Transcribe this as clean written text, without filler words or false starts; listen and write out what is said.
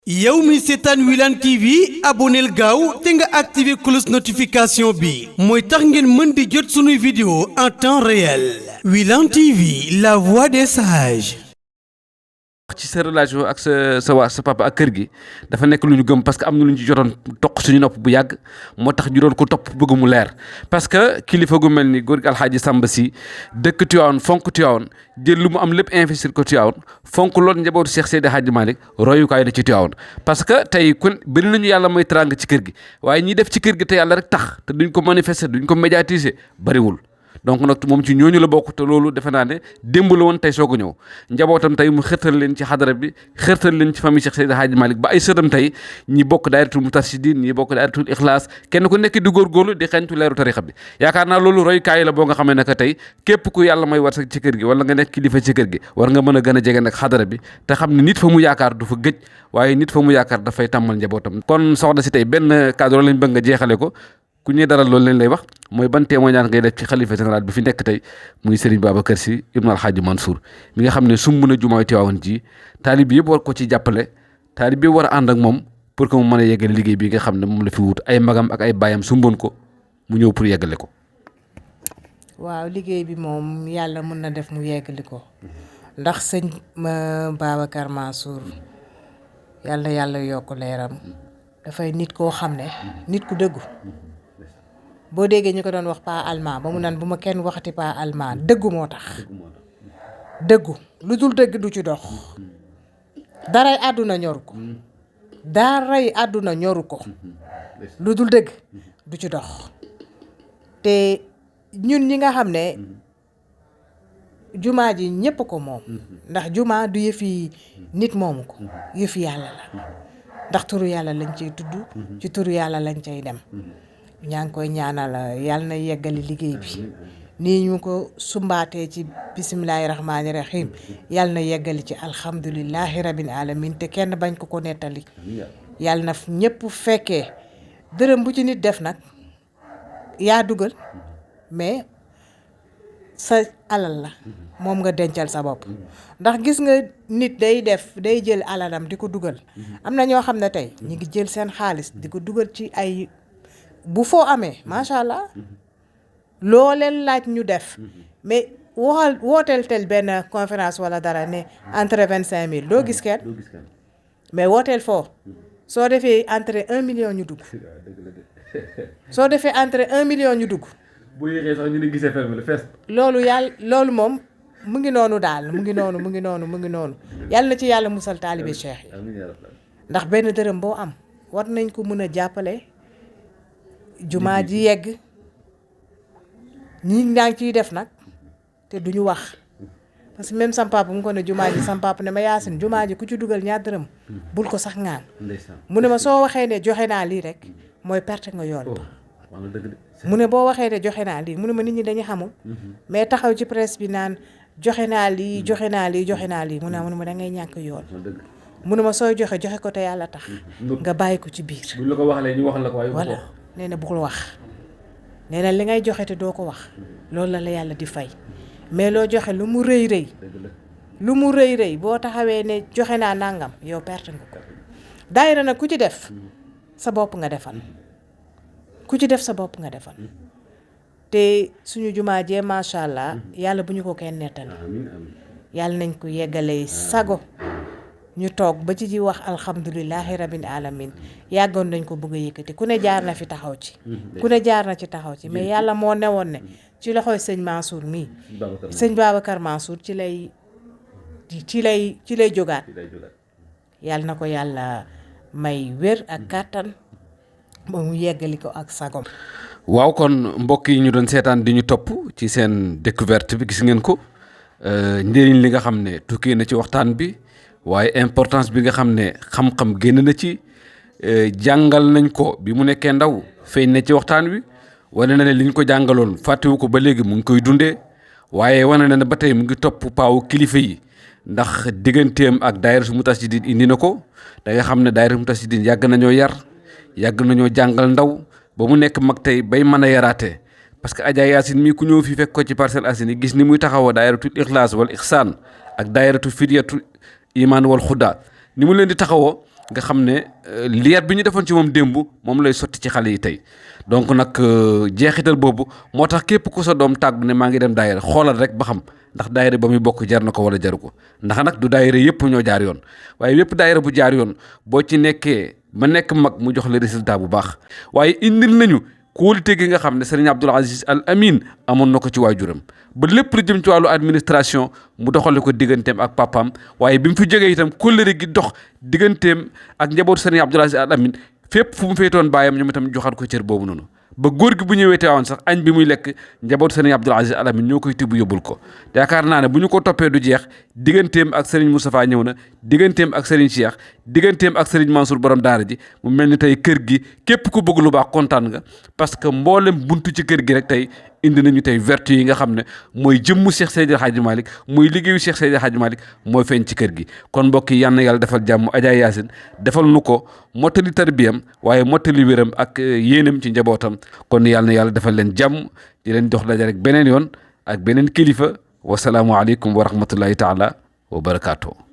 yow mi seetaan Wilane TV abonneel gaaw te nga activé cloche notification bi mooy tax ngeen mën di jot sunuy vidéo en temps réel. Wilane TV, la voix des sages. ci sa relation ak sa papa ak kër gi dafa nekk lu ñu gëm parce que am na lu ñu ci jotoon toq suñu nopp bu yàgg moo tax ñu doon ko topp bëgg mu leer parce que kilifa gu mel ni góor gi Alxaaji Samba Si dëkk Tiwaawan fonk Tiwaawan jël lu mu am lépp investir ko Tiwaawan fonk loolu njabootu Cheikh Seydi Hadji Malick royukaay la ci Tiwaawan parce que tey ku bëri nañu yàlla may teraanga ci kër gi waaye ñi def ci kër gi te yàlla rek tax te duñ ko manifester duñ ko médiatiser bariwul. donc nag moom ci ñooñu la bokk te loolu defe naa ne démb la woon tey soog a ñëw njabootam tey mu xërtal leen ci xadara bi xërtal leen ci famille Cheikh Seydi Hadji Malick ba ay sëtam tey ñi bokk daayiratul Moustarchidine ñi bokk daayiratul Ixlaas kenn ku nekk di góorgóorlu di xeeñtu leeru tarixa bi yaakaar naa loolu royukaay la boo nga xamee ne que tey képp ku yàlla may war sa ci kër gi wala nga nekk kilifa ci kër gi war nga mën a gën a jege nag xadara bi te xam ne nit fa mu yaakaar du fa gëj waaye nit fa mu yaakaar dafay tàmmal njabootam kon soxna si tey benn cadre lañ bëgg nga jeexale ko ku ñuy dara loolu leen lay wax mooy ban témoignage ngay def ci xalifa général bi fi nekk tey muy Serigne Babacar Sy Ibn Alhaji Mansour mi nga xam ne sumb na jumaay Tiwaawan ji taalib yëpp war ko ci jàppale taalib yëpp war a ànd ak moom pour que mu mën a yeggale liggéey bi nga xam ne moom la fi wut ay magam ak ay baayam sumboon ko mu ñëw pour yeggale ko. waaw liggéey bi moom yàlla mën na def mu yeggali ko ndax sëñ Babacar Mansour yàlla yokk leeram dafay nit koo xam ne nit ku dëggu. boo déggee ñu ko doon wax pas allemand ba mu naan bu ma kenn waxati pas allemand dëggu moo tax dëggu lu dul dëgg du ci dox daray àdduna ñoru ko lu dul dëgg du ci dox te ñun ñi nga xam ne jumaa ji ñépp ko moom ndax jumaa du yëfi nit moomu ko yëfi yàlla la ndax turu yàlla lañ cay tudd ci turu yàlla lañ cay dem ñaa ngi koy ñaanal yàlla na yeggali liggéey bi nii ñu ko sumbaatee ci bisimilahi rahmaani rahim yàlla na yeggali ci alhamdulilahi rabbil alamin te kenn bañ ko nettali yàlla na ñëpp fekkee dërëm bu ci nit def nag yaa dugal mais sa alal la moom nga dencal sa bopp ndax gis nga nit day jël alalam di ko dugal am na ñoo xam ne tey ñu ngi jël seen xaalis di ko dugal ci ay bu foo amee macha allah loo leen laaj ñu def mais wooteel tel benn conférence wala dara ne entre 25 000 doo gis kenn mais wooteel foo soo defee entre 1 million ñu dugg soo defee entre 1 million ñu dugg. bu yéexee sax ñu ne gisee ferme la fees. loolu moom mu ngi noonu daal mu ngi noonu yàlla na ci yàlla musal taalibe cheikh yi ndax benn dërëm boo am war nañ ko mën a jàppale. jumaa ji yegg ñi ngi ciy def nag te duñu wax parce que même sam papa mu ko ne jumaa ji sam papa ne ma Yaasin jumaa ji ku ci dugal ñaar dërëm bul ko sax ngaan mu ne ma soo waxee ne joxe naa lii rek mooy perte nga yoon mu ne boo waxee ne joxe naa lii mu ne ma nit ñi dañu xamul mais taxaw ci presse bi naan joxe naa lii mu ne ma da ngay ñàkk yoon mu ne ma sooy joxe ko te yàlla tax nga bàyyi ko ci biir buñ la ko waxee ñu wax la ko waaye voilà nee na bugul wax nee na li ngay joxe te doo ko wax loolu la yàlla di fay mais loo joxe lu mu rëy boo taxawee ne joxe naa nangam yow perte nga ko daayira nag ku ci def sa bopp nga defal te suñu jumaa jee macha allah yàlla bu ñu ko kenn nettali yàlla nañ ko yeggalee sago ñu toog ba ci wax alhamdulilahi rabbil alamin yàggoon nañ ko bëgg a yëkkati ku ne jaar na ci taxaw ci mais yàlla moo newoon ne ci loxoy sëñ Mansour mii sëñ Babacar Mansour ci lay jógaat yàlla na ko yàlla may wér ak kàttan ba mu yeggali ko ak sagom. waaw kon mbokk yi ñu doon seetaan di ñu topp ci seen découverte bi gis ngeen ko njëriñ li nga xam ne tukkee na ci waxtaan bi waaye importance bi nga xam ne xam-xam génn na ci jàngal nañ ko bi mu nekkee ndaw feeñ na ci waxtaan wi wane na ne li ñu ko jàngaloon fàttewu ko ba léegi mu ngi koy dundee waaye wane na ne ba tey mu ngi topp paawu kilifa yi ndax digganteem ak daayira Moustarchidine indi na ko da nga xam ne daayira Moustarchidine yàgg nañoo yar yàgg nañoo jàngal ndaw ba mu nekk mag tey bay mën a yaraatee parce que Adja Yacine mii ku ñëw fii fekk ko ci Parcelles Assainies gis ni muy taxawoo daayiratul Ixlaas wal Ixsaan ak daayiratu Fidyatu Iman wal Xuda ni mu leen di taxawoo nga xam ne liet bi ñu defoon ci moom démb moom lay sotti ci xale yi tey donc nag jeexital boobu moo tax képp ku sa doom tàggu ne maa ngi dem daayira xoolal rek ba xam ndax daayira ba muy bokk jar na ko wala jaru ko ndax nag du daayira yëpp ñoo jaar yoon waaye yëpp daayira bu jaar yoon boo ci nekkee ba nekk mag mu jox la résultat bu baax waaye indil nañu kóolute gi nga xam ne Serigne Abdoul Aziz Al Amin amoon na ko ci waajuram ba lépp lu jëm ci wàllu administration mu doxale ko digganteem ak papaam waaye bi mu fi jógee itam kóllëre gi dox digganteem ak njabootu Serigne Abdoul Aziz Al Amin fépp fu mu féetoon baayam ñoom itam joxaat ko cër boobu noonu ba góor gi bu ñëwee teewoon sax añ bi muy lekk njabootu Serigne Abdoul Aziz Al Amin ñoo koy tibb yóbbul ko yaakaar naa ne bu ñu ko toppee du jeex digganteem ak Serigne Moustapha ñëw na digganteem ak Serigne Cheikh digganteem ak Serigne Mansour borom daara ji mu mel ni tey kër gi képp ku bëgg lu baax kontaan nga parce que mboolem buntu ci kër gi rek tey indi nañu tey vertu yi nga xam ne mooy jëmmu Cheikh Seydi El Hadji Malick mooy liggéeyu Cheikh Seydi El Hadji Malick mooy feeñ ci kër gi kon mbokk yi yal na yàlla defal jàmm Adja Yacine defal nu ko mottali tarbiyam waaye mottali wéram ak yéenam ci njabootam kon yal na yàlla defal leen jàmm di leen jox daje rek beneen yoon ak beneen kilifa wasalaamualeykum wa rahmatullahi taala wa barakaatu.